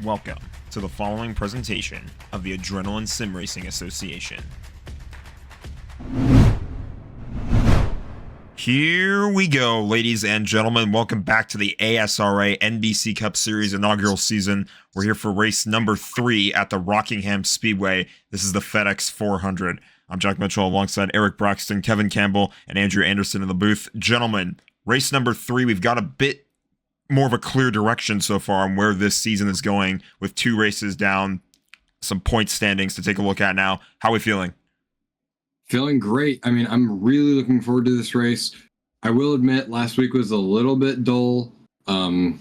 Welcome to the following presentation of the Adrenaline Sim Racing Association. Here we go, ladies and gentlemen. Welcome back to the ASRA NBC Cup Series inaugural season. We're here for race number 3 at the Rockingham Speedway. This is the FedEx 400. I'm Jack Mitchell alongside Eric Braxton, Kevin Campbell, and Andrew Anderson in the booth. Gentlemen, race number 3, we've got a bit more of a clear direction so far on where this season is going with 2 races down, some point standings to take a look at now. How are we feeling? Feeling great. I mean, I'm really looking forward to this race. I will admit last week was a little bit dull. The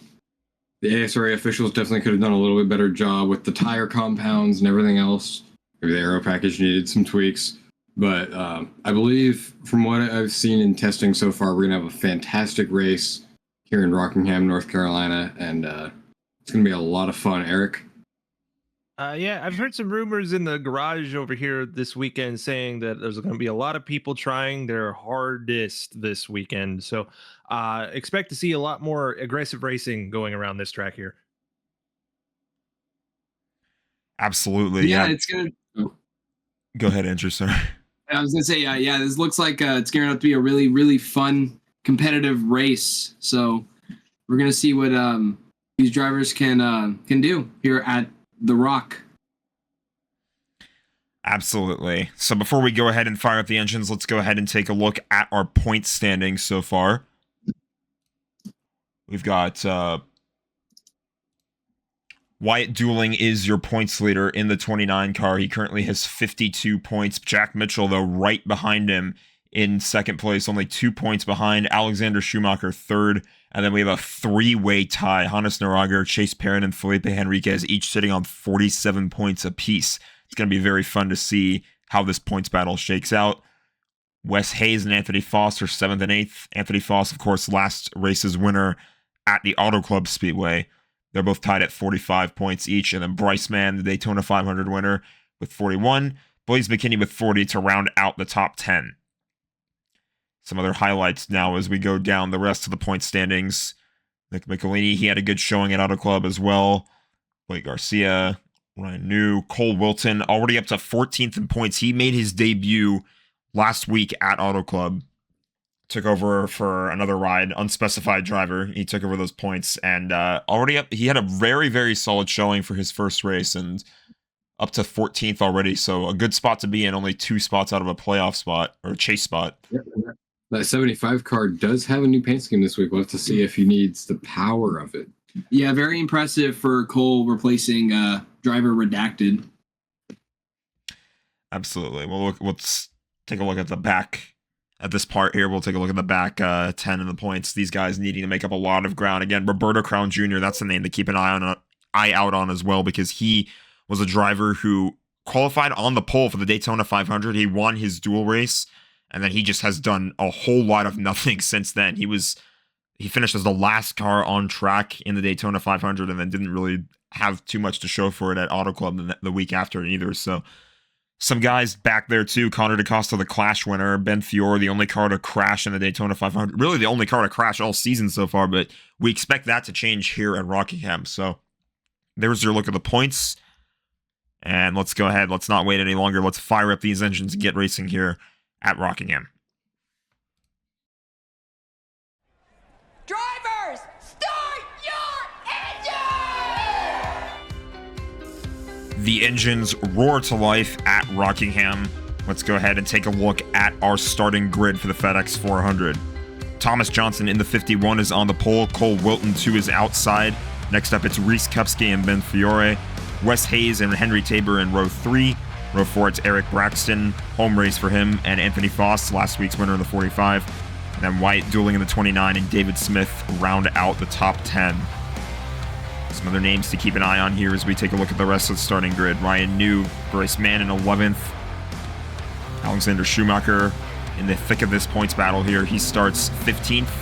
ASRA officials definitely could have done a little bit better job with the tire compounds and everything else. Maybe the aero package needed some tweaks. But I believe from what I've seen in testing so far, we're going to have a fantastic race here in Rockingham, North Carolina, and it's going to be a lot of fun. Eric? Yeah, I've heard some rumors in the garage over here this weekend saying that there's going to be a lot of people trying their hardest this weekend. So expect to see a lot more aggressive racing going around this track here. Absolutely. Yeah, it's going to... Go ahead, Andrew, sorry. I was going to say, yeah, this looks like it's going to be a really, really fun, competitive race. So we're going to see what these drivers can do here at The Rock. Absolutely. So before we go ahead and fire up the engines, let's go ahead and take a look at our point standings so far. We've got Wyatt Dueling is your points leader in the 29 car. He currently has 52 points. Jack Mitchell, though, right behind him in second place, only 2 points behind. Alexander Schumacher, third. And then we have a 3-way tie. Hannes Narager, Chase Perrin, and Felipe Henriquez each sitting on 47 points apiece. It's going to be very fun to see how this points battle shakes out. Wes Hayes and Anthony Foss are 7th and 8th. Anthony Foss, of course, last race's winner at the Auto Club Speedway. They're both tied at 45 points each. And then Bryce Mann, the Daytona 500 winner, with 41. Blaze McKinney with 40 to round out the top 10. Some other highlights now as we go down the rest of the point standings. Nick Michelini, he had a good showing at Auto Club as well. Blake Garcia, Ryan New, Cole Wilton, already up to 14th in points. He made his debut last week at Auto Club. Took over for another ride, unspecified driver. He took over those points and already up. He had a very, very solid showing for his first race and up to 14th already. So a good spot to be in, only 2 spots out of a playoff spot or a chase spot. Yep. That 75 car does have a new paint scheme this week. We'll have to see if he needs the power of it. Yeah, very impressive for Cole replacing driver redacted. Absolutely. Well, let's take a look at the back. At this part here, we'll take a look at the back 10 in the points. These guys needing to make up a lot of ground. Again, Roberto Crown Jr., that's the name to keep an eye out on as well, because he was a driver who qualified on the pole for the Daytona 500. He won his dual race, and then he just has done a whole lot of nothing since then. He finished as the last car on track in the Daytona 500 and then didn't really have too much to show for it at Auto Club the week after either. So some guys back there too. Connor DaCosta, the Clash winner. Ben Fiore, the only car to crash in the Daytona 500. Really the only car to crash all season so far, but we expect that to change here at Rockingham. So there's your look at the points. And let's go ahead. Let's not wait any longer. Let's fire up these engines and get racing here at Rockingham. Drivers, start your engine! The engines roar to life at Rockingham. Let's go ahead and take a look at our starting grid for the FedEx 400. Thomas Johnson in the 51 is on the pole. Cole Wilton to his outside. Next up, it's Reese Kupski and Ben Fiore. Wes Hayes and Henry Tabor in row 3. Row 4, it's Eric Braxton, home race for him, and Anthony Foss, last week's winner in the 45. And then Wyatt Dueling in the 29 and David Smith round out the top 10. Some other names to keep an eye on here as we take a look at the rest of the starting grid. Ryan New, Bryce Mann in 11th. Alexander Schumacher in the thick of this points battle here. He starts 15th.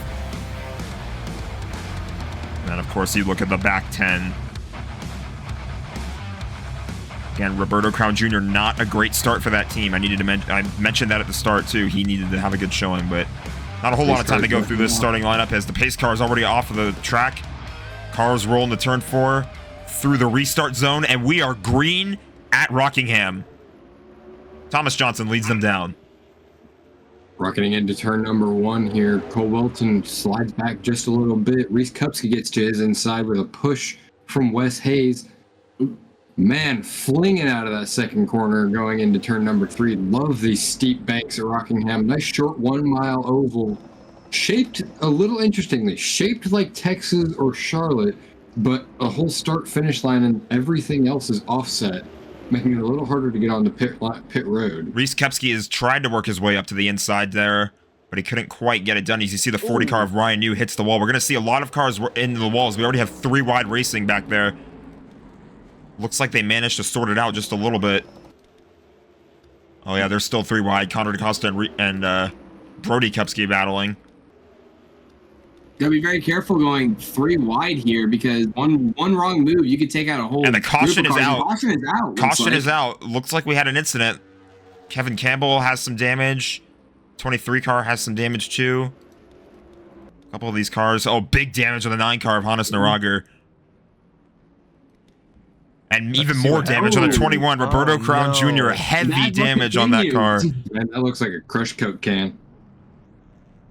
And then, of course, you look at the back 10. Again, Roberto Crown Jr., not a great start for that team. I mentioned that at the start, too. He needed to have a good showing, but not a whole lot of time to go through this starting lineup as the pace car is already off of the track. Cars roll into turn 4. through the restart zone, and we are green at Rockingham. Thomas Johnson leads them down. Rocketing into turn number 1 here. Cole Welton slides back just a little bit. Reese Kupski gets to his inside with a push from Wes Hayes. Man, flinging out of that second corner going into turn number 3. Love these steep banks at Rockingham. Nice short 1 mile oval. Shaped a little interestingly. Shaped like Texas or Charlotte, but a whole start-finish line and everything else is offset, making it a little harder to get on the pit road. Reese Kupski has tried to work his way up to the inside there, but he couldn't quite get it done. As you see, the 40 car of Ryan New hits the wall. We're going to see a lot of cars in the walls. We already have 3 wide racing back there. Looks like they managed to sort it out just a little bit. Oh yeah, there's still 3 wide. Connor DaCosta and Brody Kupski battling. Gotta be very careful going 3 wide here, because one wrong move, you could take out a whole. And the caution is out. Caution is out. Caution is out. Looks like we had an incident. Kevin Campbell has some damage. 23 car has some damage too. A couple of these cars. Oh, big damage on the 9 car of Hannes Narager. And even more damage on the 21. Roberto Crown Jr. Heavy damage on that car. Man, that looks like a Crush Coke can.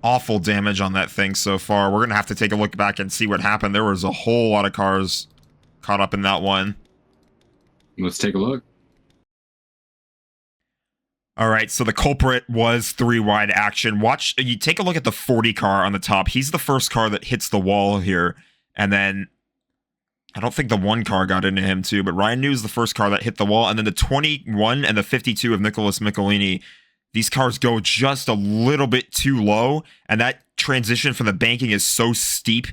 Awful damage on that thing so far. We're going to have to take a look back and see what happened. There was a whole lot of cars caught up in that one. Let's take a look. All right, so the culprit was 3 wide action. Watch, you take a look at the 40 car on the top. He's the first car that hits the wall here. And then I don't think the 1 car got into him too, but Ryan New is the first car that hit the wall. And then the 21 and the 52 of Nicholas Michelini, these cars go just a little bit too low, and that transition from the banking is so steep,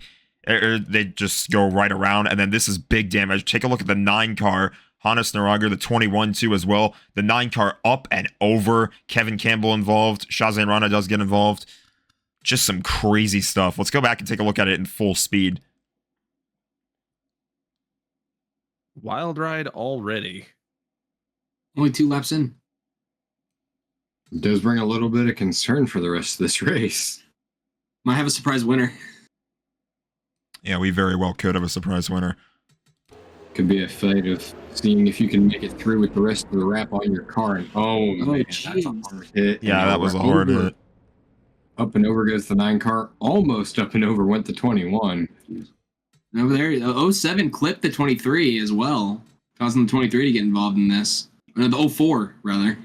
they just go right around, and then this is big damage. Take a look at the 9 car, Hannes Narager, the 21 too as well. The 9 car up and over, Kevin Campbell involved, Shazan Rana does get involved. Just some crazy stuff. Let's go back and take a look at it in full speed. Wild ride already. Only 2 laps in. It does bring a little bit of concern for the rest of this race. Might have a surprise winner. Yeah, we very well could have a surprise winner. Could be a fight of seeing if you can make it through with the rest of the wrap on your car. And man, that's a hard hit. Yeah, that was a hard hit. Up and over goes the 9 car. Almost up and over went the 21. Over there, 07 clipped the 23 as well, causing the 23 to get involved in this. Or the 04, rather.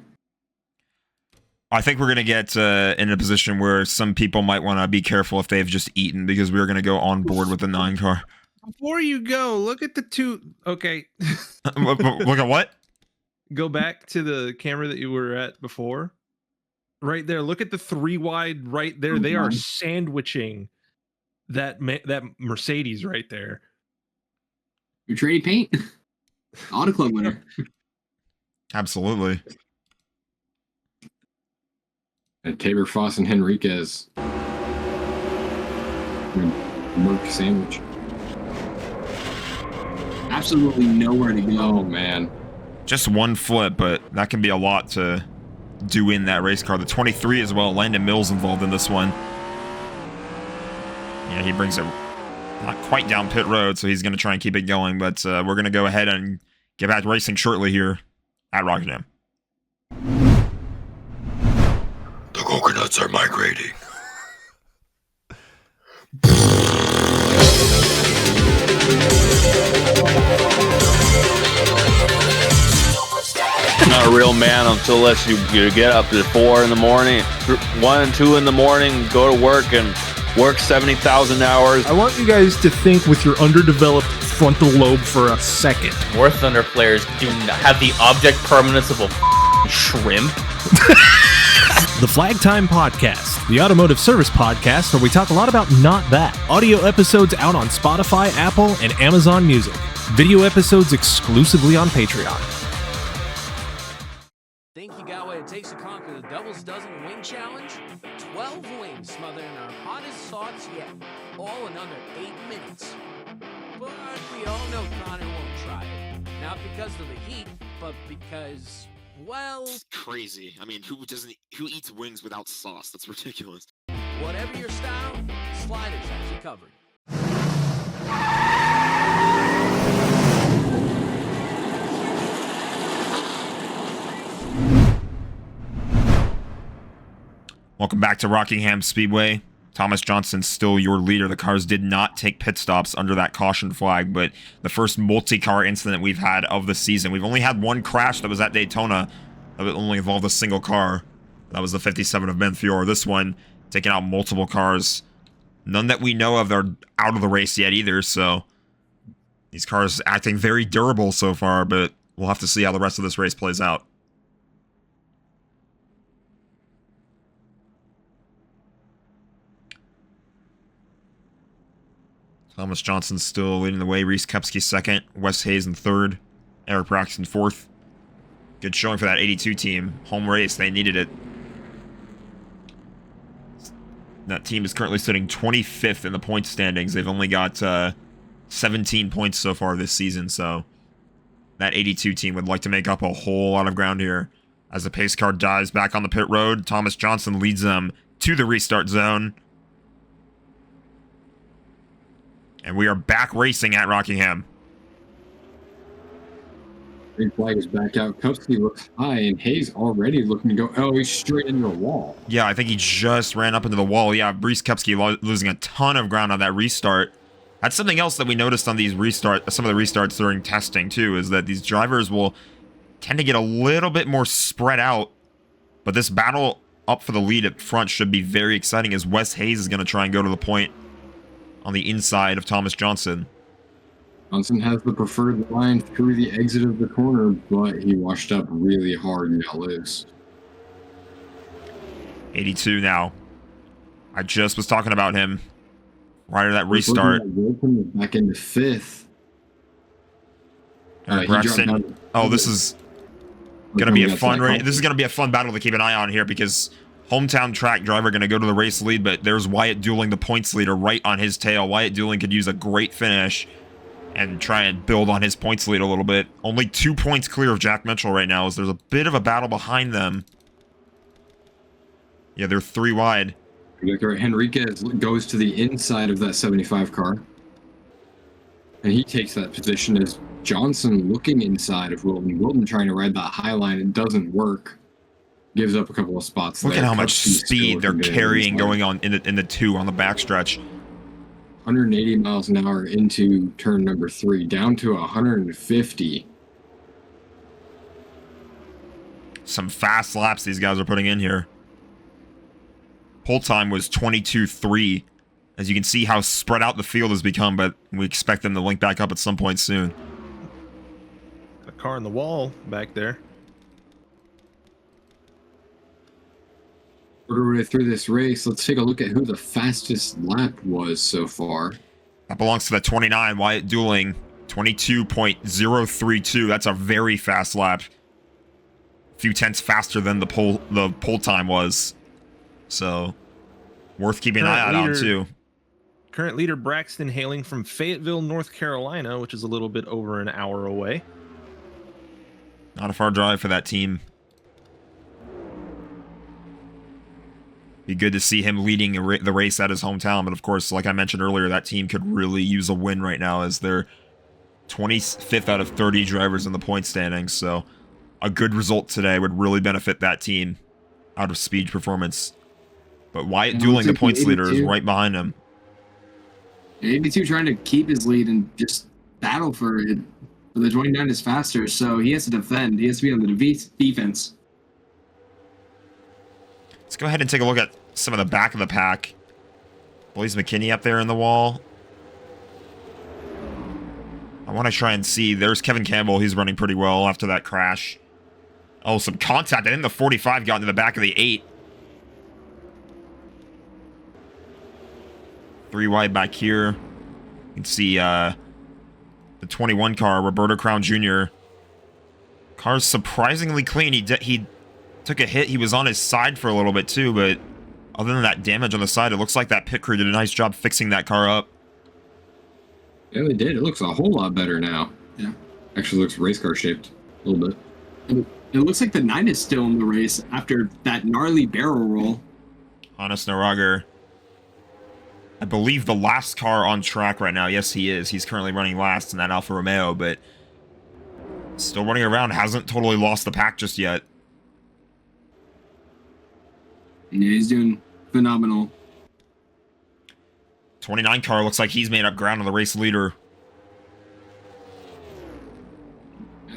I think we're going to get in a position where some people might want to be careful if they've just eaten, because we're going to go on board with the 9 car. Before you go, look at the 2. Okay. Look at what? Go back to the camera that you were at before. Right there. Look at the 3 wide right there. They are sandwiching that Mercedes right there. Your trading paint. Auto Club winner. Absolutely. And Tabor Foss and Henriquez. Merc sandwich. Absolutely nowhere to go. Oh, man. Just 1 flip, but that can be a lot to do in that race car. The 23 as well. Landon Mills involved in this one. Yeah, he brings it not quite down pit road, so he's going to try and keep it going. But we're going to go ahead and get back to racing shortly here at Rockingham. The coconuts are migrating. Not a real man unless you get up at 4 in the morning, 1 and 2 in the morning, go to work and work 70,000 hours. I want you guys to think with your underdeveloped frontal lobe for a second. War Thunder players do not have the object permanence of a shrimp. The Flag Time Podcast, the automotive service podcast where we talk a lot about not that. Audio episodes out on Spotify, Apple, and Amazon Music. Video episodes exclusively on Patreon. Think you got what it takes to conquer the Devil's Dozen Wing Challenge? 12 wings smothered in our hottest sauce yet, all in under 8 minutes. But we all know Connor won't try it. Not because of the heat, but because, well... It's crazy. I mean, who eats wings without sauce? That's ridiculous. Whatever your style, Sliders has you covered. Welcome back to Rockingham Speedway. Thomas Johnson still your leader. The cars did not take pit stops under that caution flag, but the first multi-car incident we've had of the season. We've only had one crash that was at Daytona that only involved a single car. That was the 57 of Ben Fior. This one taking out multiple cars. None that we know of are out of the race yet either, so these cars acting very durable so far, but we'll have to see how the rest of this race plays out. Thomas Johnson still leading the way. Reese Kepsky second. Wes Hayes in third. Eric Braxton fourth. Good showing for that 82 team. Home race. They needed it. That team is currently sitting 25th in the point standings. They've only got 17 points so far this season, so that 82 team would like to make up a whole lot of ground here. As the pace car dives back on the pit road, Thomas Johnson leads them to the restart zone. And we are back racing at Rockingham. Green flag is back out. Kupski looks high, and Hayes already looking to go. Oh, he's straight into the wall. Yeah, I think he just ran up into the wall. Yeah, Reese Kepsky losing a ton of ground on that restart. That's something else that we noticed on these some of the restarts during testing too, is that these drivers will tend to get a little bit more spread out. But this battle up for the lead up front should be very exciting, as Wes Hayes is going to try and go to the point on the inside of Thomas Johnson. Johnson has the preferred line through the exit of the corner, but he washed up really hard and got loose. 82 now. I just was talking about him right at that restart. Back into fifth. Oh, this is gonna be a fun race. This is gonna be a fun battle to keep an eye on here, because hometown track driver going to go to the race lead, but there's Wyatt Dooling, the points leader, right on his tail. Wyatt Dooling could use a great finish and try and build on his points lead a little bit. Only 2 points clear of Jack Mitchell right now, as there's a bit of a battle behind them. Yeah, they're 3 wide. Henriquez goes to the inside of that 75 car. And he takes that position as Johnson looking inside of Wilton. Wilton trying to ride that high line. It doesn't work. Gives up a couple of spots. Look at how much speed they're carrying going on in the 2 on the backstretch. 180 miles an hour into turn number 3, down to 150. Some fast laps these guys are putting in here. Pole time was 22.3. As you can see how spread out the field has become, but we expect them to link back up at some point soon. A car in the wall back there. Way through this race, let's take a look at who the fastest lap was so far. That belongs to the 29, Wyatt Dooling, 22.032. That's a very fast lap. A few tenths faster than the pole time was. So, worth keeping an eye out on too. Current leader Braxton hailing from Fayetteville, North Carolina, which is a little bit over an hour away. Not a far drive for that team. Be good to see him leading the race at his hometown, but of course, like I mentioned earlier, that team could really use a win right now, as they're 25th out of 30 drivers in the point standings. So a good result today would really benefit that team out of speed performance. But Wyatt Dooling, the points leader, is right behind him. 82 trying to keep his lead and just battle for it. But the 29 is faster, so he has to defend. He has to be on the defense. Let's go ahead and take a look at some of the back of the pack. Blaze McKinney up there in the wall. I want to try and see. There's Kevin Campbell. He's running pretty well after that crash. Oh, some contact. I think the 45 got into the back of the 8. 3 wide back here. You can see the 21 car, Roberto Crown Jr. Car's surprisingly clean. He took a hit. He was on his side for a little bit too, but other than that damage on the side, it looks like that pit crew did a nice job fixing that car up. Yeah, they did. It looks a whole lot better now. Yeah. Actually looks race car shaped a little bit. And it looks like the 9 is still in the race after that gnarly barrel roll. Hannes Narager, I believe the last car on track right now. Yes, he is. He's currently running last in that Alfa Romeo, but still running around. Hasn't totally lost the pack just yet. Yeah, he's doing phenomenal. 29 car looks like he's made up ground on the race leader.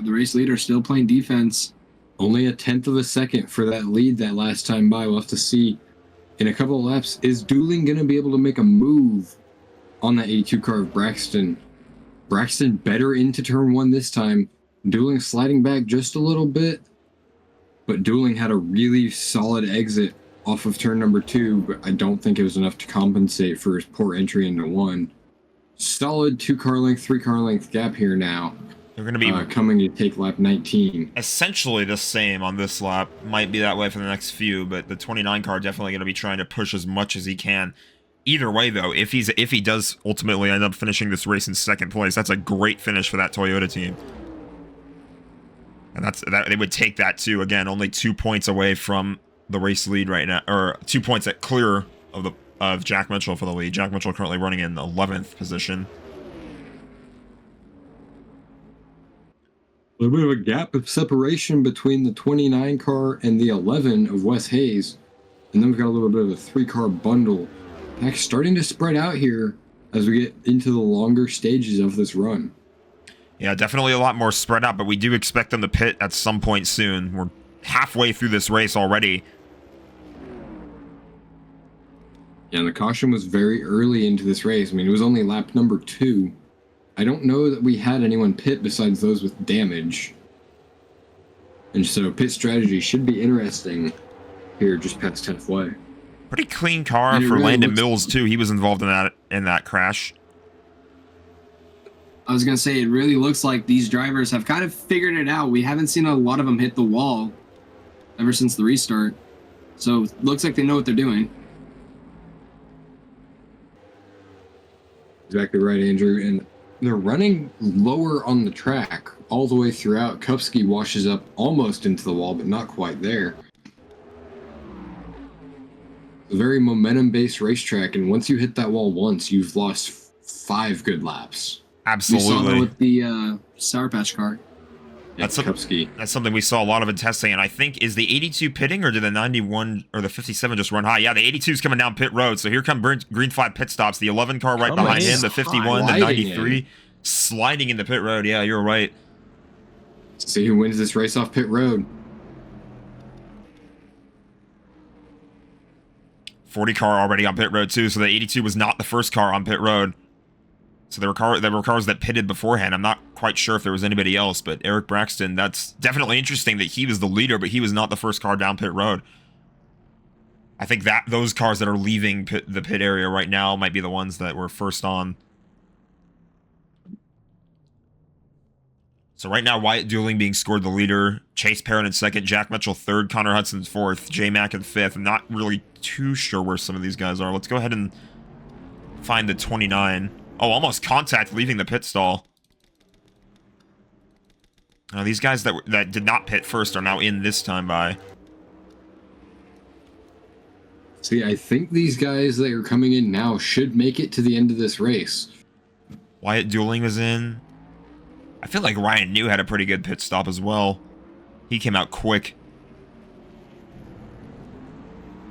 The race leader still playing defense. Only a tenth of a second for that lead that last time by. We'll have to see in a couple of laps. Is Dueling going to be able to make a move on that 82 car of Braxton? Braxton better into turn 1 this time. Dueling sliding back just a little bit, but Dueling had a really solid exit off of turn number 2, but I don't think it was enough to compensate for his poor entry into 1. Solid 2 car length, 3 car length gap here now. They're going to be coming to take lap 19. essentially the same on this lap. Might be that way for the next few, but the 29 car definitely going to be trying to push as much as he can. Either way, though, if he does ultimately end up finishing this race in second place, that's a great finish for that Toyota team. And that they would take that too. Again, only 2 points away from the race lead right now, or 2 points at clear of Jack Mitchell for the lead. Jack Mitchell currently running in 11th position. A little bit of a gap of separation between the 29 car and the 11 of Wes Hayes. And then we've got a little bit of a 3-car bundle. Pack's starting to spread out here as we get into the longer stages of this run. Yeah, definitely a lot more spread out, but we do expect them to pit at some point soon. We're halfway through this race already. Yeah, and the caution was very early into this race. I mean, it was only lap number 2. I don't know that we had anyone pit besides those with damage. And so pit strategy should be interesting here just past halfway. Pretty clean car for really Landon Mills, too. He was involved in that crash. I was going to say, it really looks like these drivers have kind of figured it out. We haven't seen a lot of them hit the wall ever since the restart. So it looks like they know what they're doing. Exactly right, Andrew. And they're running lower on the track all the way throughout. Kupski washes up almost into the wall, but not quite there. It's a very momentum-based racetrack, and once you hit that wall once, you've lost 5 good laps. Absolutely. We saw that with the Sour Patch car. That's Kupski. That's something we saw a lot of in testing, and I think, is the 82 pitting, or did the 91 or the 57 just run high? Yeah, the 82 is coming down pit road, so here come green flag pit stops. The 11 car right behind him, the 51, the 93, sliding in the pit road. Yeah, you're right. See who wins this race off pit road. 40 car already on pit road, too, so the 82 was not the first car on pit road. So there were cars that pitted beforehand. I'm not quite sure if there was anybody else, but Eric Braxton, that's definitely interesting that he was the leader, but he was not the first car down pit road. I think that those cars that are leaving the pit area right now might be the ones that were first on. So right now, Wyatt Dueling being scored the leader, Chase Perrin in second, Jack Mitchell third, Connor Hudson fourth, J Mack in fifth. I'm not really too sure where some of these guys are. Let's go ahead and find the 29. Oh, almost contact leaving the pit stall. Now, these guys that did not pit first are now in this time by. See, I think these guys that are coming in now should make it to the end of this race. Wyatt Dueling was in. I feel like Ryan New had a pretty good pit stop as well. He came out quick.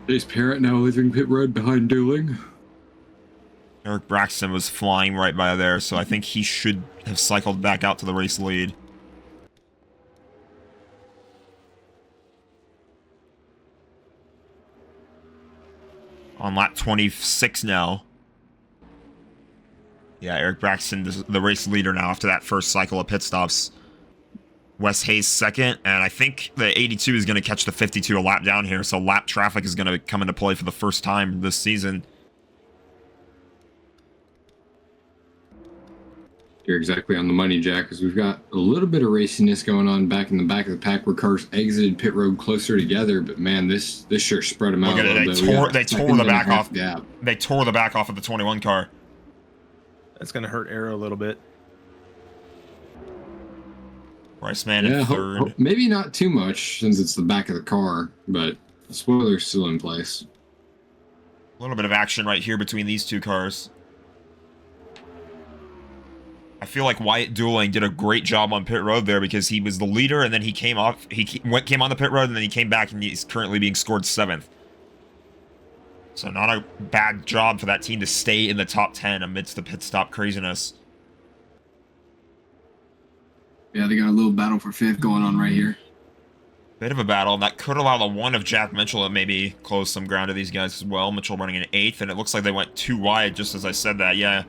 Chase Parrott now leaving pit road behind Dueling. Eric Braxton was flying right by there, so I think he should have cycled back out to the race lead. On lap 26 now. Yeah, Eric Braxton, the race leader now after that first cycle of pit stops. Wes Hayes second, and I think the 82 is going to catch the 52 a lap down here, so lap traffic is going to come into play for the first time this season. You're exactly on the money, Jack, because we've got a little bit of raciness going on back in the back of the pack where cars exited pit road closer together, but man, this sure spread them out a little bit. They tore the back off. They tore the back off of the 21 car. That's going to hurt Arrow a little bit. Bryce Mann in third. Maybe not too much since it's the back of the car, but the spoiler's still in place. A little bit of action right here between these two cars. I feel like Wyatt Dueling did a great job on pit road there because he was the leader and then he came off. He came on the pit road and then he came back and he's currently being scored 7th. So not a bad job for that team to stay in the top 10 amidst the pit stop craziness. Yeah, they got a little battle for 5th going on right here. Bit of a battle. That could allow the 1 of Jack Mitchell to maybe close some ground to these guys as well. Mitchell running in 8th, and it looks like they went too wide just as I said that. Yeah,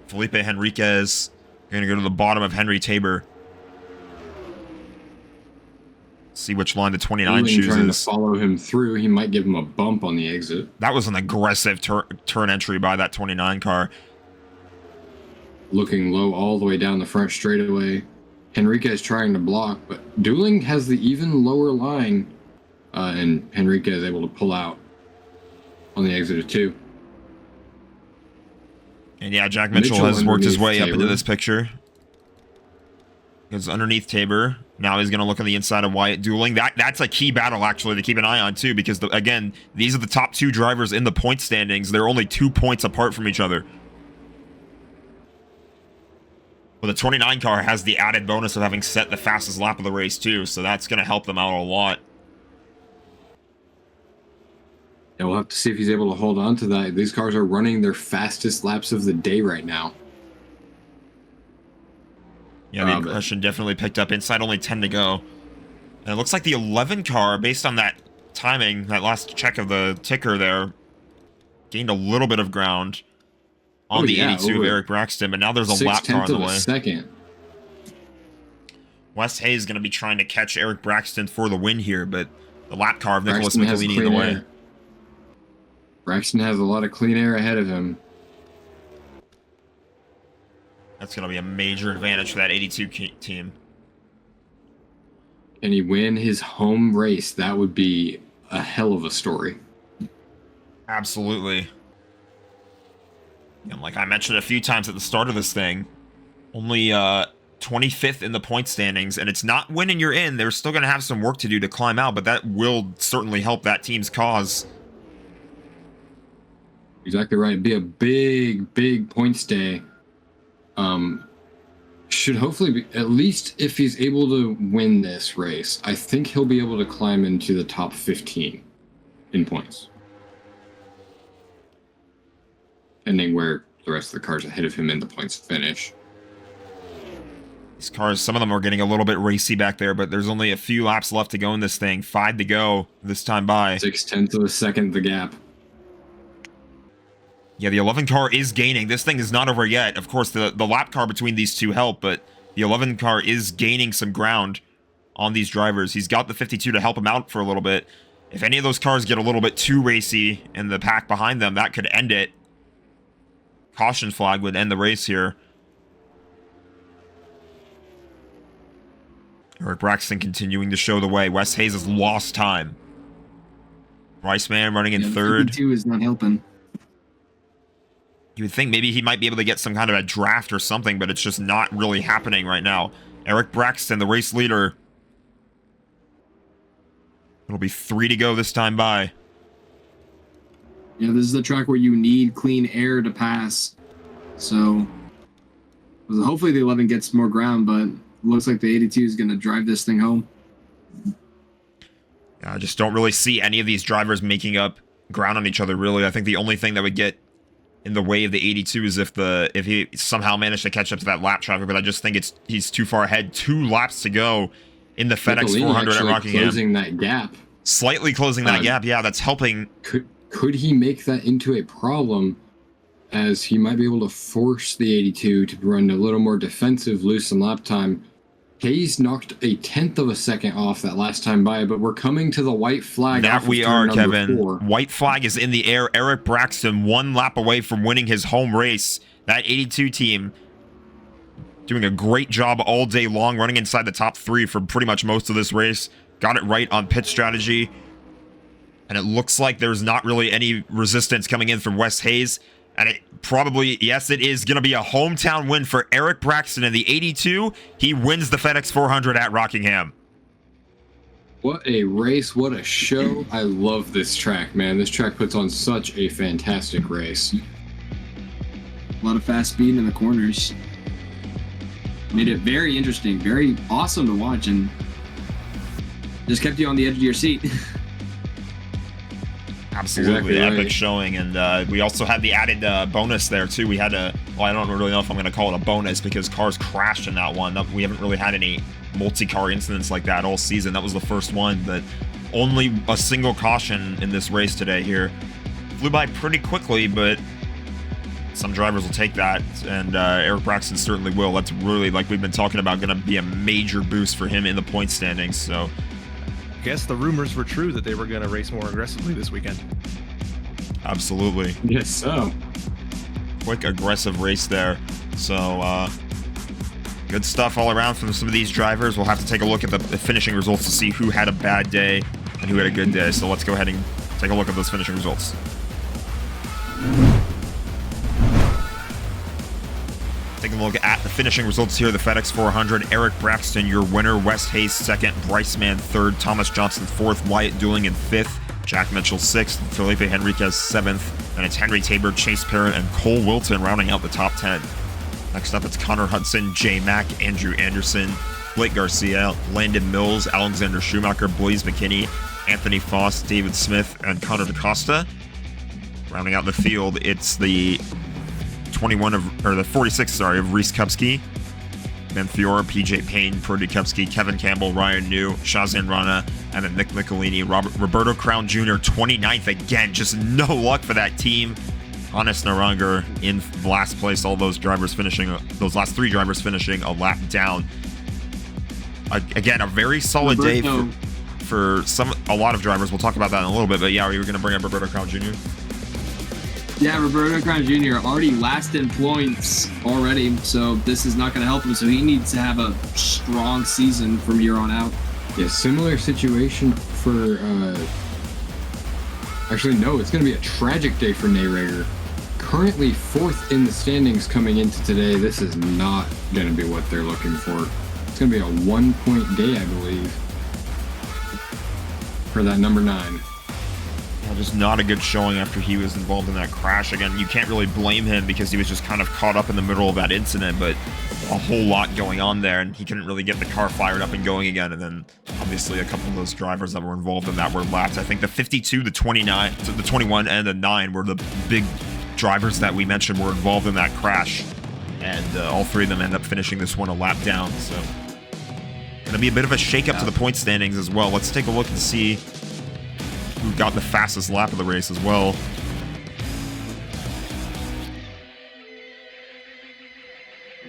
Felipe Henriquez going to go to the bottom of Henry Tabor. See which line the 29 chooses. Trying to follow him through, he might give him a bump on the exit. That was an aggressive turn entry by that 29 car. Looking low all the way down the front straightaway. Henriquez trying to block, but Dooling has the even lower line, and Henriquez is able to pull out on the exit of 2. And yeah, Jack Mitchell has worked his way up into this picture. Goes underneath Tabor. Now he's going to look on the inside of Wyatt Dooling. That's a key battle, actually, to keep an eye on, too, because, again, these are the top 2 drivers in the point standings. They're only 2 points apart from each other. Well, the 29 car has the added bonus of having set the fastest lap of the race, too, so that's going to help them out a lot. Yeah, we'll have to see if he's able to hold on to that. These cars are running their fastest laps of the day right now. Yeah, the aggression definitely picked up. Inside, only 10 to go. And it looks like the 11 car, based on that timing, that last check of the ticker there, gained a little bit of ground on the 82 of Eric Braxton, but now there's a lap car on the way. Second. Wes Hayes is going to be trying to catch Eric Braxton for the win here, but the lap car of Nicholas Michelini in the way. Braxton has a lot of clean air ahead of him. That's going to be a major advantage for that 82 team. Can he win his home race? That would be a hell of a story. Absolutely. And like I mentioned a few times at the start of this thing, only 25th in the point standings, and it's not winning you're in. They're still going to have some work to do to climb out, but that will certainly help that team's cause. Exactly right. It'd be a big, big points day. Should hopefully be, at least if he's able to win this race, I think he'll be able to climb into the top 15 in points. Depending where the rest of the cars ahead of him in the points finish. These cars, some of them are getting a little bit racy back there, but there's only a few laps left to go in this thing. 5 to go this time by. 0.6 of a second the gap. Yeah, the 11 car is gaining. This thing is not over yet. Of course, the lap car between these two help, but the 11 car is gaining some ground on these drivers. He's got the 52 to help him out for a little bit. If any of those cars get a little bit too racy in the pack behind them, that could end it. Caution flag would end the race here. Eric Braxton continuing to show the way. Wes Hayes has lost time. Riceman running in third. 52 is not helping. You would think maybe he might be able to get some kind of a draft or something, but it's just not really happening right now. Eric Braxton, the race leader. It'll be 3 to go this time by. Yeah, this is the track where you need clean air to pass. So hopefully the 11 gets more ground, but it looks like the 82 is going to drive this thing home. I just don't really see any of these drivers making up ground on each other, really. I think the only thing that would get in the way of the 82 is if he somehow managed to catch up to that lap traffic, but I just think he's too far ahead. 2 laps to go in the FedEx 400 at Rockingham. Closing that gap. Slightly closing that gap, yeah, that's helping. Could he make that into a problem, as he might be able to force the 82 to run a little more defensive, lose some lap time. Hayes knocked a 1/10 of a second off that last time by, but we're coming to the white flag. That we are, Kevin. 4. White flag is in the air. Eric Braxton 1 lap away from winning his home race. That 82 team doing a great job all day long, running inside the top 3 for pretty much most of this race. Got it right on pit strategy. And it looks like there's not really any resistance coming in from Wes Hayes. And it probably, yes, it is going to be a hometown win for Eric Braxton in the 82. He wins the FedEx 400 at Rockingham. What a race. What a show. I love this track, man. This track puts on such a fantastic race. A lot of fast speed in the corners. Made it very interesting, very awesome to watch, and just kept you on the edge of your seat. Absolutely, Exactly right. epic showing, and we also had the added bonus there too. We had I don't really know if I'm going to call it a bonus because cars crashed in that one. We haven't really had any multi-car incidents like that all season. That was the first one, but only a single caution in this race today here. Flew by pretty quickly, but some drivers will take that, and Eric Braxton certainly will. That's really, like we've been talking about, going to be a major boost for him in the point standings. So I guess the rumors were true that they were going to race more aggressively this weekend. absolutely. Yes, so. Quick, aggressive race there. So, good stuff all around from some of these drivers. We'll have to take a look at the finishing results to see who had a bad day and who had a good day. So let's go ahead and take a look at those finishing results. Taking a look at the finishing results here. The FedEx 400, Eric Braxton, your winner. Wes Hayes, second. Bryce Mann, third. Thomas Johnson, fourth. Wyatt Dooling in fifth. Jack Mitchell, sixth. Felipe Henriquez, seventh. And it's Henry Tabor, Chase Parrott, and Cole Wilton rounding out the top 10. Next up, it's Connor Hudson, Jay Mack, Andrew Anderson, Blake Garcia, Landon Mills, Alexander Schumacher, Blaise McKinney, Anthony Foss, David Smith, and Connor DaCosta. Rounding out the field, it's the 46, of Reese Kupski, Ben Fiora, PJ Payne, Brody Kupski, Kevin Campbell, Ryan New, Shazan Rana, and then Nick Michelini. Roberto Crown Jr., 29th again. Just no luck for that team. Hannes Naranger in last place. All those drivers finishing, those last three drivers finishing a lap down. Again, a very solid day for a lot of drivers. We'll talk about that in a little bit. But yeah, are you going to bring up Roberto Crown Jr.? Yeah, Roberto Crown Jr. already last in points already, so this is not going to help him. So he needs to have a strong season from here on out. Yeah, similar situation for. Actually, no, it's going to be a tragic day for Nayrager. Currently fourth in the standings coming into today. This is not going to be what they're looking for. It's going to be a 1 point day, I believe, for that number 9. Just not a good showing after he was involved in that crash. Again, you can't really blame him because he was just kind of caught up in the middle of that incident, but a whole lot going on there, and he couldn't really get the car fired up and going again. And then obviously a couple of those drivers that were involved in that were lapped. I think the 52, the 29, the 21, and the 9 were the big drivers that we mentioned were involved in that crash, and all three of them end up finishing this one a lap down. So gonna be a bit of a shake-up to the point standings as well. Let's take a look and see who got the fastest lap of the race as well.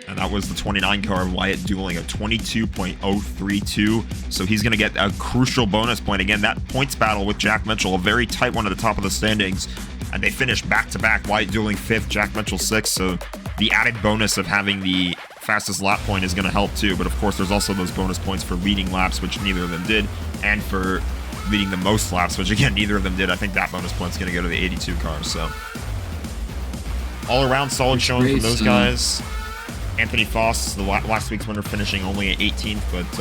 And that was the 29 car, Wyatt Dooling, a 22.032. So he's going to get a crucial bonus point. Again, that points battle with Jack Mitchell, a very tight one at the top of the standings. And they finished back-to-back, Wyatt Dooling 5th, Jack Mitchell 6th. So the added bonus of having the fastest lap point is going to help too. But of course, there's also those bonus points for leading laps, which neither of them did. And for leading the most laps, which again, neither of them did. I think that bonus point's going to go to the 82 cars. So all around solid showing from those guys. Anthony Foss, the last week's winner, finishing only at 18th, but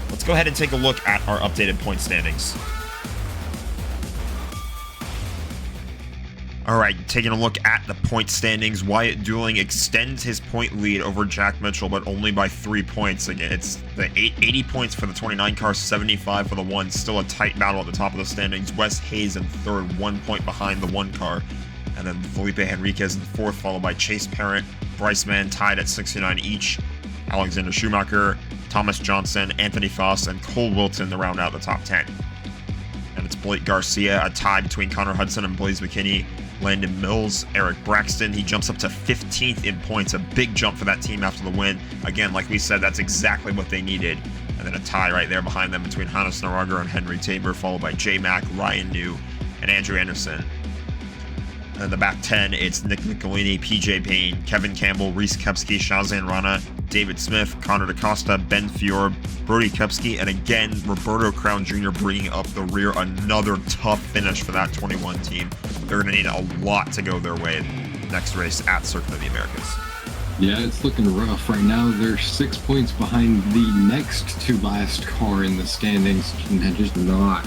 let's go ahead and take a look at our updated point standings. All right, taking a look at the point standings, Wyatt Dooling extends his point lead over Jack Mitchell, but only by 3 points. Again, it's the 80 points for the 29 car, 75 for the 1. Still a tight battle at the top of the standings. Wes Hayes in third, 1 point behind the 1 car. And then Felipe Henriquez in fourth, followed by Chase Parrott, Bryce Mann tied at 69 each. Alexander Schumacher, Thomas Johnson, Anthony Foss, and Cole Wilton to round out the top 10. And it's Blake Garcia, a tie between Connor Hudson and Blaise McKinney. Landon Mills, Eric Braxton, he jumps up to 15th in points, a big jump for that team after the win. Again, like we said, that's exactly what they needed. And then a tie right there behind them between Hannes Naranger and Henry Tabor, followed by J Mack, Ryan New, and Andrew Anderson. And in the back 10, it's Nick Michelini, PJ Payne, Kevin Campbell, Reese Kupski, Shazan Rana, David Smith, Connor DaCosta, Ben Fiora, Brody Kupski, and again, Roberto Crown Jr. bringing up the rear. Another tough finish for that 21 team. They're going to need a lot to go their way next race at Circuit of the Americas. Yeah, it's looking rough right now. They're 6 points behind the next to last car in the standings, and just not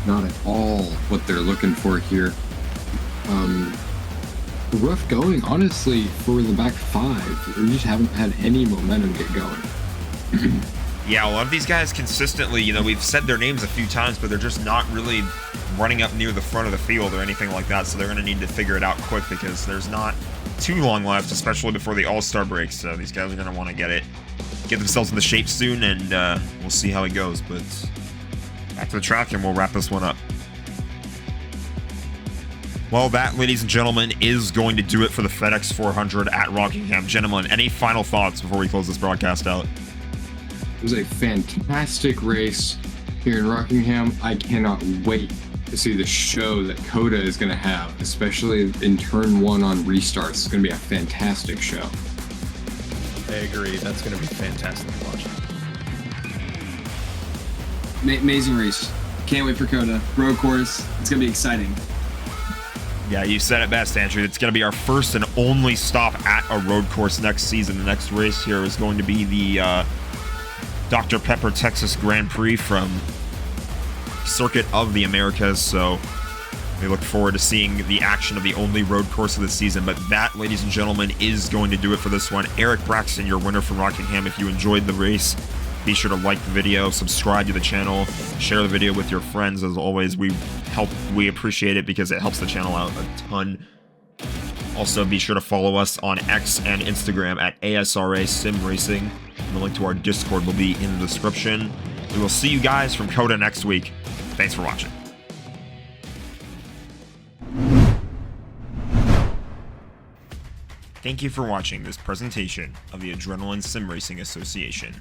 at all what they're looking for here. Rough going, honestly, for the back 5. We just haven't had any momentum get going. Yeah, a lot of these guys consistently, you know, we've said their names a few times, but they're just not really running up near the front of the field or anything like that, so they're going to need to figure it out quick because there's not too long left, especially before the All-Star break, so these guys are going to want to get themselves in the shape soon, and we'll see how it goes, but back to the track and we'll wrap this one up. Well, that, ladies and gentlemen, is going to do it for the FedEx 400 at Rockingham. Gentlemen, any final thoughts before we close this broadcast out? It was a fantastic race here in Rockingham. I cannot wait to see the show that Coda is going to have, especially in turn 1 on restarts. It's going to be a fantastic show. I agree. That's going to be fantastic to watch. Amazing race. Can't wait for Coda. Road course. It's going to be exciting. Yeah, you said it best, Andrew. It's going to be our first and only stop at a road course next season. The next race here is going to be the Dr. Pepper Texas Grand Prix from Circuit of the Americas, so we look forward to seeing the action of the only road course of the season. But that, ladies and gentlemen, is going to do it for this one. Eric Braxton, your winner from Rockingham. If you enjoyed the race, be sure to like the video, subscribe to the channel, share the video with your friends. As always, we appreciate it because it helps the channel out a ton. Also, be sure to follow us on X and Instagram at ASRA Sim Racing. The link to our Discord will be in the description. We will see you guys from Coda next week. Thanks for watching. Thank you for watching this presentation of the Adrenaline Sim Racing Association.